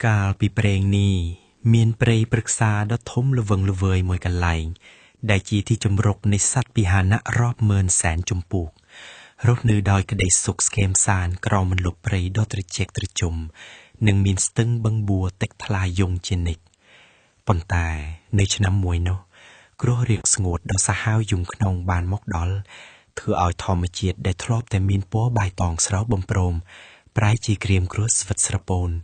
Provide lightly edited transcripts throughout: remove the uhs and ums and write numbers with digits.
កាលពីព្រេងនេះមានព្រៃព្រឹក្សាដ៏ធំល្វឹងល្វើយមួយកន្លែងដែលជាទីជម្រកនៃសត្វពាហនៈរាប់ម៉ឺនសែនជំពូករស់នៅដោយក្តីសុខស្ងេមសានក្រោមបន្លប់ព្រៃដ៏ត្រជាក់ត្រជុំនិងមានស្ទឹងបឹងបួរទឹកថ្លាយងជានិច្ចប៉ុន្តែនៅឆ្នាំមួយនោះគ្រោះរាំងស្ងួតដ៏សាហាវយំខ្នងបានមកដល់ធ្វើឲ្យធម្មជាតិដែលធ្លាប់តែមានពណ៌បាយតងស្រស់បំព្រមប្រែជាក្រៀមក្រួតស្វិតស្រពោន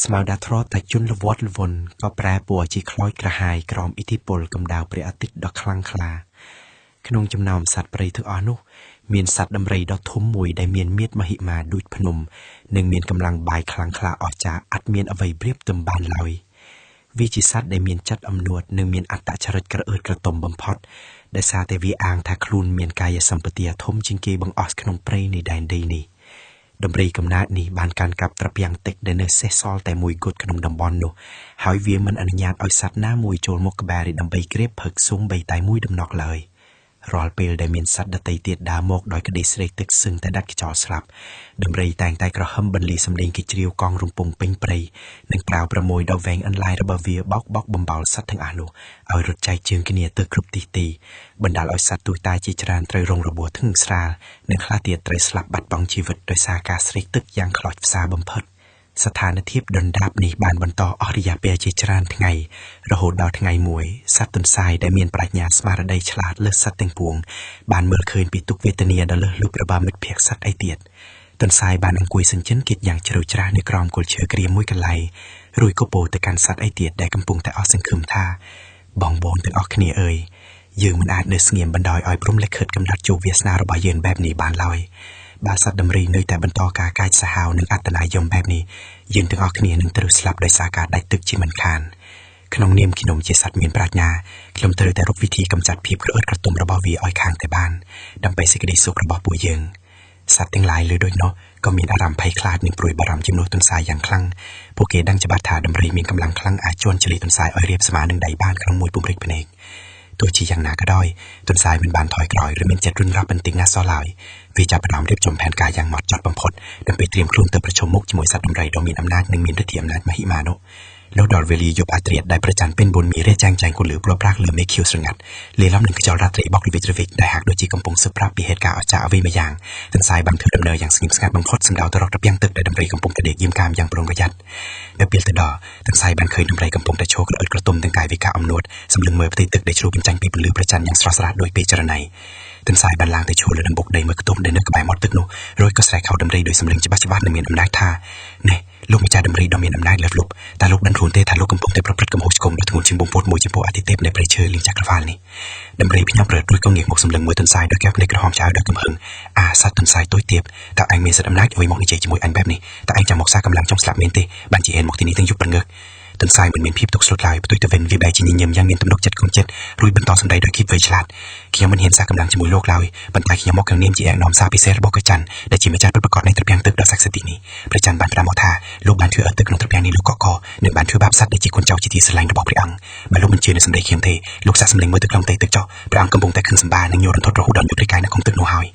ស្មៅដែលធ្លាប់តែជន់ល្វត់ល្វន់ក៏ប្រែពណ៌ជាខ្លោចក្រហាយក្រោមឥទ្ធិពលកម្ដៅព្រះអាទិត្យដ៏ខ្លាំងក្លាក្នុងចំណោមសត្វព្រៃទាំងអស់នោះមានសត្វដំរីដ៏ធំមួយដែលមានមាឌមហិមាដូចភ្នំនិងមានកម្លាំងបាយខ្លាំងក្លាអស្ចារ្យអត់មានអ្វីប្រៀបទៅបានឡើយវាជាសត្វដែលមានចិត្តអំនួតនិងមានអត្តចរិតក្រអឺតក្រទុំបំផុតដែលសារតែវាអាងថាខ្លួនមានកាយសម្បទាធំជាងគេបង្អស់ក្នុងព្រៃនៃដែនដីនេះដំរីកំណើតនេះបានកាន់កាប់ត្រពាំងទឹកដែលនៅសេសសល់តែមួយគត់ក្នុងតំបន់នោះហើយវាមិនអនុញ្ញាតឲ្យសត្វណាមួយចូលមកក្បែរដើម្បីក្រេបផឹកស៊ុំបីតែមួយដំណក់ឡើយរាល់ពេលដែលមានសត្វដទៃទៀតដើរមកដោយក្តីស្រេកទឹកសឹងតែដាច់ខ្យល់ស្លាប់ដំរីតែងតែក្រហមបន្លីសម្លេងគេជ្រាវកង់រំពងពេញព្រៃនិងប្រើប្រមូយដ៏វែងអន្លាយរបស់វាបោកបំបោលសត្វទាំងអស់នោះឲ្យរត់ចែកជើងគ្នាទៅគ្រប់ទីបណ្ដាលឲ្យសត្វទូតាជាច្រើនត្រូវរងរបួសធ្ងន់ស្រាលនិងខ្លះទៀតត្រូវស្លាប់បាត់បង់ជីវិតដោយសារការស្រេកទឹកយ៉ាងខ្លោចផ្សាបំផុតស្ថានភាពដុនដាបនេះបានបន្តអស់រយៈពេលជាច្រើនថ្ងៃរហូតដល់ថ្ងៃមួយសត្វទន្សាយដែលមានប្រាជ្ញាស្មារតីឆ្លាតលើសសត្វទាំងពួងបានមើលឃើញពីទុក្ខវេទនាដ៏លើសលប់របស់មិត្តភក្តិសត្វឯទៀតទន្សាយបានអង្គុយសញ្ជិនគិតយ៉ាងជ្រៅជ្រះនៅក្រោមគល់ឈើក្រៀមមួយកន្លែងរួចក៏ពោលទៅកាន់សត្វឯទៀតដែលកំពុងតែអស់សង្ឃឹមថាបងប្អូនទាំងអស់គ្នាអើយយើងមិនអាចនៅស្ងៀមបណ្ដោយឲ្យព្រំលិខិតកំណត់ជោគវាសនារបស់យើងបែបនេះបានឡើយបើសត្វដំរីនៅតែបន្តការកាចសាហាវនិងអត្តនាយមបែបនេះយើងទាំងអស់គ្នានឹងត្រូវស្លាប់ដោយសារការដាច់ទឹកជាមិនខានក្នុងនាមខ្ញុំជាសត្វមានប្រាជ្ញាខ្ញុំត្រូវតែរកវិធីកម្ចាត់ភាពក្រអឺតក្រទុំរបស់វាឲ្យខាងតែបានដើម្បីសេចក្តីសុខរបស់ពួកយើងសត្វទាំងឡាយលើដូចនោះក៏មានអារម្មណ៍ភ័យខ្លាចនិងព្រួយបារម្ភជំនួសទន្សាយយ៉ាងខ្លាំងពួកគេដឹងច្បាស់ថាដំរីមានកម្លាំងខ្លាំងអាចជន់ជលីទន្សាយឲ្យរាបស្មើនឹងដៃបានក្នុងមួយពំព្រិចភ្នែកទោះជាយ៉ាងណាក៏ដោយទន្សាយមិនបានថយក្រោយឬមានចិត្តរុញរាប់បន្តិចណាសោះឡើយវាចាប់ផ្ដើមរៀបចំផែនការយ៉ាងម៉ត់ចត់បំផុតដើម្បីត្រៀមខ្លួនទៅប្រជុំមុខជាមួយសត្វដំរីដ៏មានអំណាចនិងមានឫទ្ធិអំណាចមហិមានោះលុះដល់វេលាយប់អាធ្រាត្រដែលព្រះច័ន្ទពេញបុណ្យមានរាចែងគល់លឺប្រប្រាក់លើមេឃខៀវស្រងាត់លាលំនឹងខ្យល់រាត្រីបក់វិជ្រវិចដែលហាក់ដូចជាកំពុងស៊ើបប្រាប់ពីហេតុការណ៍អស្ចារ្យអ្វីមួយយ៉ាងទន្សាយបានធ្វើដំណើរយ៉ាងស្ងៀមស្ងាត់បំផុតសម្ដៅទៅរកត្រពាំងទឹកដែលដំរីកំពុងតែដេកយាមកាមយ៉ាងប្រុងប្រយ័ត្ននៅពេលទៅដល់ទន្សាយបានឃើញដំរីកំពុងតែឈរក្រអឺតក្រទុំទាំងកាយវិការអំនួតសម្លឹងមើលផ្ទៃទឹកដែលជ្រុះបញ្ចាំងពីពន្លឺព្រះច័ន្ទយ៉ាងស្រស់ស្រាយដោយពេលចរណៃទន្សាយបានឡើងទៅឈរលើដំបុកដីមួយខ្ទមដែលនៅក្បែរមាត់ទឹកនោះរួចក៏ស្រែកហៅដំរីដោយសម្លេងច្បាស់ៗនិងមានអំណាចថានេះលោកម្ចាស់ដំរីដ៏មានអំណាចលើសលប់តែលោកដឹងខ្លួនទេថាលោកកំពុងតែប្រព្រឹត្តកំហុសឆ្គងដ៏ធ្ងន់ជាងបំផុតមួយចំពោះអតិថិភាពនៃព្រៃឈើលីងចក្រវាលនេះដំរីភ្ញាក់ព្រឺរួចក៏ងាកមកសម្លឹងមើលទន្សាយដោយកែវភ្នែកក្រហមឆ្អៅដោយកំហឹងសត្វទន្សាយទុយទាបតើឯងមានសិទ្ធិអំណាចអ្វីមកនិយាយជាមួយអញបែបនេះតើឯងចាំមកសារកម្លាំងចង់ស្លាប់មែនទេបានជាហេតុមកទីនេះទាំងយប់ព្រឹងទន្សាយមិនមានភាពទុកស្លុតឡើយផ្ទុយទៅវិញវាបែរជាញញឹមយ៉ាងមានទំនុកចិត្តក្នុងចិត្តរួចបន្តសម្ដីដោយគិតវៃឆ្លាតខ្ញុំមិនហ៊ានសារកម្លាំងជាមួយលោកឡើយប៉ុន្តែខ្ញុំមកក្នុងនាមជាឯកឧត្តមសារពិសេសរបស់ព្រះច័ន្ទដែលជាម្ចាស់ពិតប្រាកដនៃត្រពាំងទឹកដ៏ស័ក្តិសិទ្ធិនេះព្រះច័ន្ទបានប្រាប់មកថាលោកបានធ្វើឲ្យទឹកក្នុងត្រពាំងនេះលោកកកនិងបានធ្វើបាបសត្វដែលជាកូនចៅជាទីស្រឡាញ់របស់ព្រះអង្គបើលោកមិនជឿនៅសម្ដីខ្ញុំទេលោកសាកសម្លេងមើលទៅក្នុងផ្ទៃទឹកចុះព្រះអង្គកំពុងតែខឹងសម្បានិងញ័ររន្ធត់រហូតដល់យុទ្ធរាយកាយនៅក្នុងទឹកនោះហើ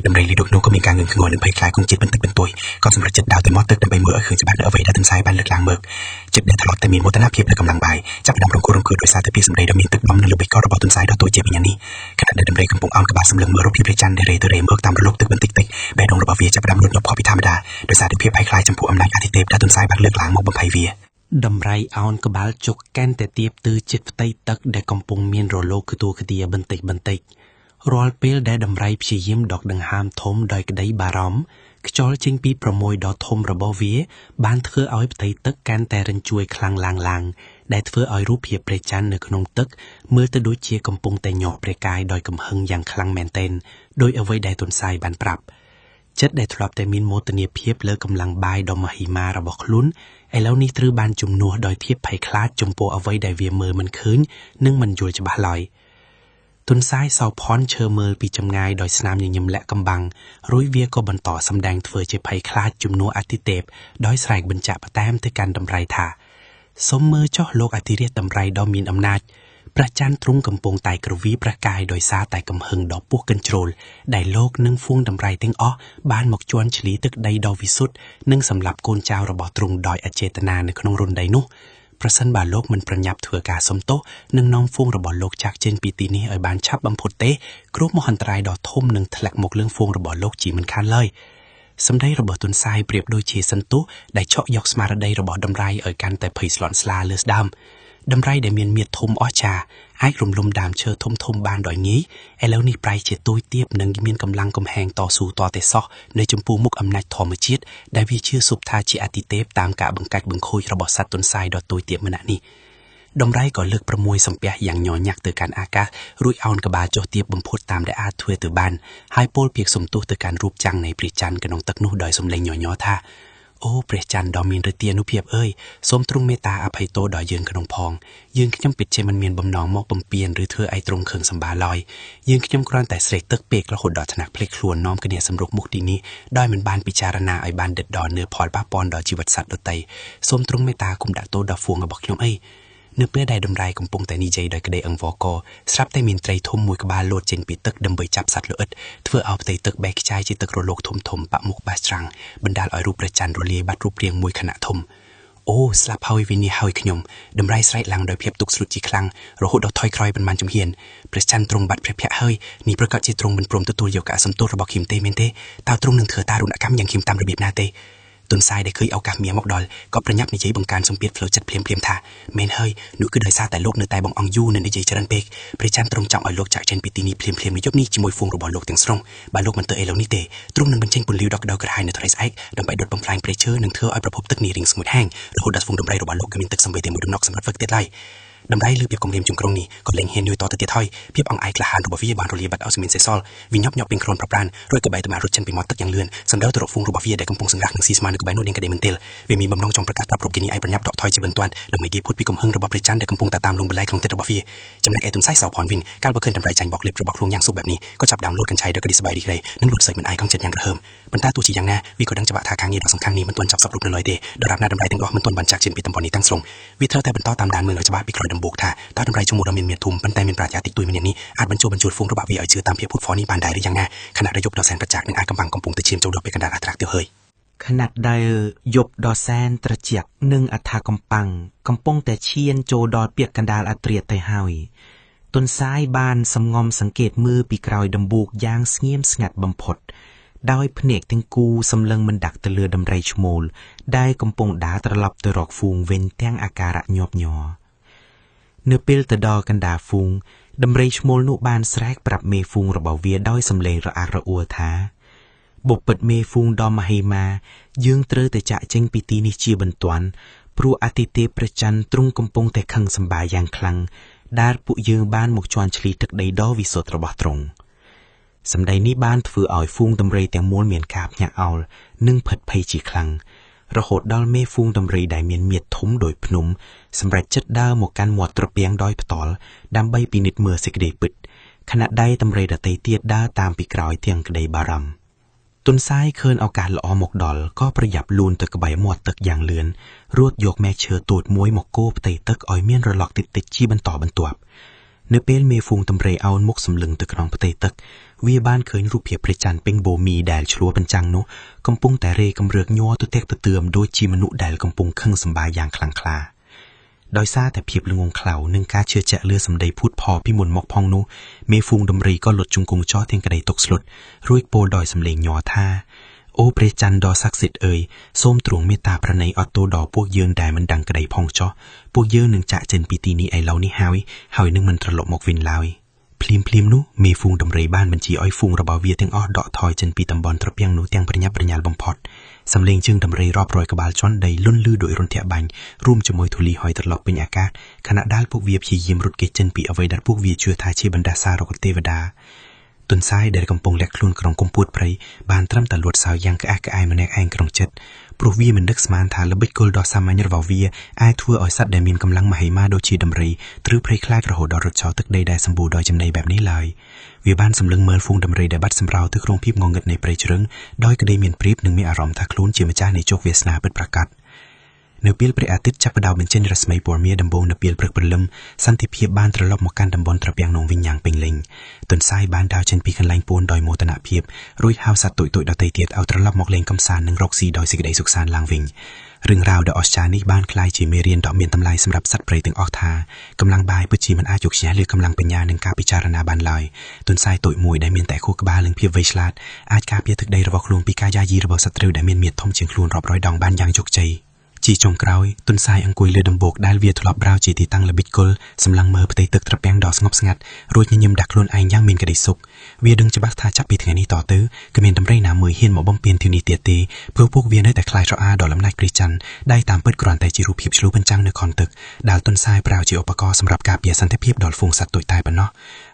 យដំរីលីដូចនោះក៏មានការងឿងងល់និងភ័យខ្លាចគង់ចិត្តបន្តិចបន្តួចក៏សម្រេចចិត្តដើរទៅមាត់ទឹកដើម្បីមើលឲ្យឃើញច្បាស់នូវអ្វីដែលទន្សាយបានលើកឡើងមើលចិត្តដែលធ្លាប់តែមានមោទនភាពលើកម្លាំងបាយចាប់ផ្ដើមរង្គោះរង្គើដោយសារតែពាក្យសម្ដីដ៏មានទឹកបំនិងលើបេះកោរបស់ទន្សាយដ៏ទូចជាបញ្ញានេះខណៈដែលដំរីកំពុងអោនក្បាលសម្លឹងមើលរូបភាពព្រះច័ន្ទដែលរេទៅរេមើលតាមរលកទឹកបន្តិចៗបេះដូងរបស់វាចាប់ផ្ដើមលូតលាស់ខុសពីធម្មតាដោយសារតែភាពភ័យខ្លាចចំពោះអំណាចអធិទេពដែលទន្សាយបានលើកឡើងមកបំភ័យវាដំរីអោនក្បាលជុកកាន់តែទៀបទៅជិតផ្ទៃទឹកដែលកំពុងមានរលកខ្ទួខ្ទាបន្តិចរាល់ពេលដែលដំរីព្យាយាមដកដង្ហើមធំដោយក្តីបារម្ភខ្យល់ចេញពីប្រមូយដ៏ធំរបស់វាបានធ្វើឲ្យផ្ទៃទឹកកាន់តែរញ្ជួយខ្លាំងឡើងដែលធ្វើឲ្យរូបភាពព្រះច័ន្ទនៅក្នុងទឹកមើលទៅដូចជាកំពុងតែញ័រព្រះកាយដោយកំហឹងយ៉ាងខ្លាំងមែនទែនដោយអ្វីដែលទន្សាយបានប្រាប់ចិត្តដែលធ្លាប់តែមានមោទនភាពលើកម្លាំងបាយដ៏មហិមារបស់ខ្លួនឥឡូវនេះត្រូវបានជំនួសដោយភាពភ័យខ្លាចចំពោះអ្វីដែលវាមើលមិនឃើញនិងមិនយល់ច្បាស់ឡើយទន្សាយសោភ័ណ្ឌឈើមើលពីចម្ងាយដោយស្នាមញញឹមលាក់កំបាំងរួចវាក៏បន្តសម្ដែងធ្វើជាភ័យខ្លាចជំនួសអតិទេពដោយស្រែកបញ្ជាក់ផ្តែមទៅកាន់ដំរីថាសូមមើលចុះលោកអធិរាជដំរីដ៏មានអំណាច ประจันทรุงกำปงไตกระวีประกายโดยซาไตกำหึงดอกพวกกันโจรได้โลกนึ่งฟุ้งดำไรเต็งอ้อบ้านหมกจวนฉลีตึกใดดอวิสุทธ์นึ่งสำหรับโกนเจ้าระบอตรุงดอยอเจตนาในขนมรุนใดนุประสันบาโลกมันประยับเถื่อกาสมโตนึ่งน้องฟุ้งระบอโลกจากเจนปีตีนี้ไอบานชับบำพดเตะกรุ๊ปมหันตรายดอทมหนึ่งทะลักหมกเรื่องฟุ้งระบอโลกจีมันคันเลยสำได้ระบอตุนทรายเปรียบโดยเชสันตุได้เชาะยกสมาร์ดได้ระบอดำไรกันแต่เพยสลอนสลาเลสดำดำไรได้เมียนเมียดทมอ้อชาไอ้กลุ่มลมดามเชอทมบานดอยงี้ไอ้แล้วนี่ปลายเจตุยเตียบหนึ่งเมียนกำลังกำแหงต่อสู่ต่อแต่ซอกในจมปูมุกอำนาจทอมจิตได้วิชื่อสุบทาจิอาติเตปตามกะบังกัดบังคุยระบอสัตตุนทรายดอตุยเตียบมันนี่ดำไรก่อนเลือกประมวยสัมเปียอย่างหย่อยักเตือการอากาศรุ่ยเอากระบาโจเตียบบำพดตามได้อาถวยเตือบ้านไฮโปลเปียกสมตู้เตือการรูปจังในปริจันกระนองตักนูดอยสมเลงหย่อท่าโอ้เปรจันดอมินเรเตียนุเพียบเอ้ยสมตรงเมตาอภัยโตดอยยืนขนมพองยืนขย่ำปิดเชมันเมียนบำนองมอกบำเปียนหรือเธอไอตรงเขิงสัมบาลอยยืนขย่ำกรอนแต่เสกเตึกเปกระหดดอถนักเพลคลวนน้อมกระเนียสำรุกมุกดีนี้ดอยมันบานปิจารณาไอบานเด็ดดอนเนื้อพอดป้าปอนดอจีวัดสัตว์ดอไตสมตรงเมตาคุมดาโตดอฟวงกระบอกยมเอ้ยเนื้อเปื้อใดดำไรกำปงแต่นีใจโดยกระเดอังวอกสรับแต่มินไตรทมมวยกบาโลดเจนปีตึกดำเบยจับสัตว์เลือดเพื่อเอาไปตึกแบกใจจิตึกโรโลกทมปะมุกบาสรังบรรดาลอยรูปประจันโรเลียบัดรูปเรียงมวยขณะทมโอ้สลับเฮาวินีเฮาขยมดำไรไสลังโดยเพียบตุกสลุดจีคลังโรหุดดถอยครอยบรรมันจมเฮียนประจันตรงบัดเพรียเฮยนี่ประกาศจิตรงบรรปรมตัวเดียวกับสมตัวระบอกคิมเตเมนเตตาตรงหนึ่งเถื่อตารุนกรรมอย่างคิมตามระเบียบนาเตตุนทรายได้เคยเอากาเมียมอกดอลก็ประยับในใจบังการสมเปียดเฟลจัดเพลียมท่าเมนเฮยหนูคือโดยซาแต่โลกเนื้อแต่บองอองยูในใจจรันเปกประจันตรงจังอ่อยโลกจากเจนปีตีนี้เพลียมในยบนี้จิมวยฟงระบอลโลกถึงสรงบานโลกมันเตอเอลนี่เตตรงหนึ่งบรรเจงปุ่นลิวดอกกระหายในทรายไอดำไปโดดบำพลายเปรเชอร์หนึ่งเธอไอประพบตึกนีริงสมุดแห้งระหดดัดฟงดำไรระบอลโลกกมินตึกสมเวเตมุดนอกสำหรับฝึกเตไลดำไรลือเปียกกลมเรียมจุงกรงนี้ก็เล็งเห็นด้วยต่อตะเตียถอยเพียบอ่องไอกระหานระบบวิญญาณโรลีบัดเอาสมินเซซอลวิญญาณเป็นโครนปรับปรานรวยกระใบตะมารุดชันไปมอดตักอย่างเลือนสำเดาตรกฟงระบบวิญญาณได้กำปงสังรักหนึ่งซีสมานึกใบโนเดียงกระเดมันเตลเวมีบำนองจงประกาศปรับปรุงกินีไอประยับดอกถอยจีบันตวนหลังไม่กี่พูดปีกลมหึงระบบประจันได้กำปงตามลงบรรลัยของเตระบบวิญญาณจำแนกไอตุนไส้สาวพรวินการประเคินดำไรจันบอกเล็บระบอกลวงยางสุแบบนี้ก็จับดาวโลดกันชัยโดยกระดิสบายดีเลยนั่งหลุดใส่เหมือนไอของเจ็ดยังกระเฮิมบรรดาตัวจีอย่างหน้าวิก็ดังจับทาคางนี้ดอกสำคัญนี้มันตวนจับสับลุกนลอยเตดรับหน้าดำไรตั้งดอกมันตวนบันจากเชนปีตำบอนี้ตั้งทรงวิเทอร์แต่บรรทอตามดานเมืองเราจะบ้าปีกลอยดำบุกท่าตาดำไรจมูกดำเมียนทุ่มบรรแต่เมียนปราญญาติตุยมันอย่างนี้อาจบรรจุฟงระบาดวิเอาชื่อตามเพียพูดฟอนี่บานใดหรือยังหน้าขณะระยบดอแซนประจักษ์หนึ่งอากำบังกำปุงตะเชียมโจดอกไปกันดาอัตรักเตียวเฮยขณะใดยบดอแซนตระเจียกหนึ่งอัฐากำปังกำปงแต่เชียนโจดอเปียกกันดาอัตเรียไตเฮยต้นซ้ายบานสำงอมสังเกตมือปีกรอยดำบุกยางเงียมสงัดบำพดดอยพเนกถึงกูสำเลิงมันดักตะเลือดำไรชโมลได้กำปงดาตระลับตรอกฟูงเว้นแท่งอาการะยอบยอเนื้อเปิลตะดอกันดาฟูงดำไรชโมลนุบานแสกปรับเมฟูงระเบาเวียด้อยสำเลงระอาระอัวท้าบกเปิดเมฟูงดอมมาให้มายืงเตอแต่จะเจงปีตีนิชีบันตวนปรูอาติเตประจันตรงกำปงแต่ขังสบายอย่างคลังดาร์ปุยืงบ้านหมกจวนฉลีตึกใดดอวิสตระบตรงสำใดนี้บ้านฝืออ่อยฟูงดำไรแต่ม้วนเมียนกาบหยาเอานึ่งเผิดภัยจีคลังระหดดอลเมฟูงดำไรได้เมียนเมียดทุ่มโดยพนุมสำหรับจัดดาวหมกการหมวดตระเปียงดอยปตอลดำใบปีนิดเมื่อสิกเดปิดขณะได้ดำไรดเตยเตียดด้าตามปีกรอยเทียงกระไดบารัมต้นซ้ายเคินเอาการละอหมกดอลก็ประหยับลูนตะกระใบหมวดตึกอย่างเลือนรวดโยกแม่เชือตูดมวยหมกโก้เตยตึกอ้อยเมียนระลอกติดชี้บรรต่อบรรตวบเนื้อเปลเมฟูงตำเรเอามกสำลึงตึกน้องเตยตึกวิบ้านเคยรูปเพียบประจันเป็งโบมีแดลชัวเป็นจังนุกำปุงแต่เรกำเรือกยัวตุเตกตะเตือมโดยจีมนุแดลกำปุงเครื่องสบายอย่างคลังคลาดอยซาแต่เพียบลงงเข่าหนึ่งกาเชื่อแจะเลือสำใดพูดพอพิมลมอกพองนุเมฟูงดำรีก็หลดจุงกงจ้อเทียงกระไดตกสลดรุ่ยโปดอยสำเลงยอท่าโอเปรจันดอศักดิ์สิทธิ์เอ่ยส้มตรวงเมตตาพระในออโตดอพวกเยือนได้มันดังกระไดพองจ้อพวกเยือนหนึ่งจะเจนปีตีนี้ไอเล่านี่หายนึงมันตลบหมกวินลาวพลิมนุเมฟูงดำไรบ้านบัญชีอ้อยฟูงระบาเวียเตียงอ้อดอทอยจนปีตำบอลตระเปียงหนูเตียงปริญญาปริญญาบำพอดสำเลงจึงดำไรรอบรอยกระบาลจ้อนใดลุ่นลื่อโดยรนเทียบันร่วมจมวยทุลีหอยตลบเป็นอากาศขณะด้านพวกเวียพียิมรุดเกจนปีเอาไว้ดัดพวกเวียเชื่อทายชีบรรดาซารกเทวดาต้นซ้ายเดินกำปงและคลุนกรองกมพูดไพรบานตรัมตลวดสาวยังกระไอมันแนกแองกรองเจ็ดปลุกวีมันดึกสมานทาและบิดโกลดอสามันยรวาวีไอทั่วอ้อยสัตว์แดมินกำลังมาให้มาโดชีดำรีตรือไพรคลายกระโหดอรดชาวตึกใดสมบูรณ์โดยจำในแบบนี้เลยวีบ้านสำลึงเมินฟูงดำรีได้บัดสำเราตึกโรงพิบงงเงินในไพรเชิงดอยกระเดมีนปรีบหนึ่งมีอารมณ์ทักลุ้นเจียมจ้าในโจกเวสนาเป็นประกาศ នៅពេលព្រះអាទិត្យចាប់ផ្ដើមបញ្ចេញរស្មីពណ៌មាសដំបូងនៅពេលព្រឹកព្រលឹមសន្តិភាពបានត្រឡប់មកកាន់តំបន់ត្រពាំងនងវិញយ៉ាងពេញលេញទន្សាយបានដើរចេញពីកន្លែងពួនដោយមោទនភាពរួចហៅសត្វតូចៗដទៃទៀតឲ្យត្រឡប់មកលេងកម្សាន្តនិងរកស៊ីដោយសេចក្តីសុខសាន្តឡើងវិញរឿងរ៉ាវដ៏អស្ចារ្យនេះបានក្លាយជាមេរៀនដ៏មានតម្លៃសម្រាប់សត្វព្រៃទាំងអស់ថាកម្លាំងបាយពិតជាមិនអាចយកឈ្នះលើកម្លាំងបញ្ញានិងការពិចារណាបានឡើយទន្សាយតូចមួយដែលមានតែខួរក្បាលនិងភាពវៃឆ្លាតអាចការពារទឹកដីរបស់ខ្លួនពីការយាយីរបស់សត្រូវដែលមានមាឌធំជាងខ្លួនរាប់រយដងបានយ៉ាងជោគជ័យជាចុងក្រោយទន្សាយអង្គុយលើដំបូកដែលវាធ្លាប់ប្រើជាទីតាំងល្បិចកុលសម្លឹងមើលផ្ទៃទឹកត្រពាំងដ៏ស្ងប់ស្ងាត់រួចញញឹមដាក់ខ្លួនឯងយ៉ាងមានក្តីសុខវាដឹងច្បាស់ថាចាប់ពីថ្ងៃនេះតទៅគ្មានដំរីណាមួយហ៊ានមកបំពេញទីនេះទៀតទេព្រោះពួកវានៅតែខ្លាចរអាដល់អំណាចព្រះច័ន្ទដែលតាមពិតគ្រាន់តែជារូបភាពឆ្លុះបញ្ចាំងនៅខនទឹកដែលទន្សាយប្រើជាឧបករណ៍សម្រាប់ការពារសន្តិភាពដល់ហ្វូងសត្វតូចតែប៉ុណ្ណោះ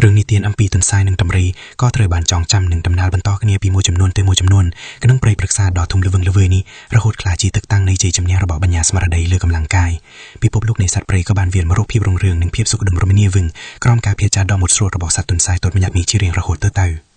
រឿងនិទានអំពីទន្សាយនិងដំរីក៏ត្រូវបានចងចាំនិងដំណាលបន្តគ្នាពីមួយចំនួនទៅមួយចំនួនក្នុងព្រៃព្រឹក្សាដ៏ធំល្វឹងល្វើយនេះរហូតក្លាយជាទឹកតាំងនៃជ័យជំនះរបស់បញ្ញាស្មារតីលើកម្លាំងកាយពិភពលោកនៃសត្វព្រៃក៏បានវាលមករកភាពរុងរឿងនិងភាពសុខដុមរមនាវិញក្រោមការភាចាដ៏មុតស្រួលរបស់សត្វទន្សាយតូចម្នាក់នេះជារៀងរហូតទៅ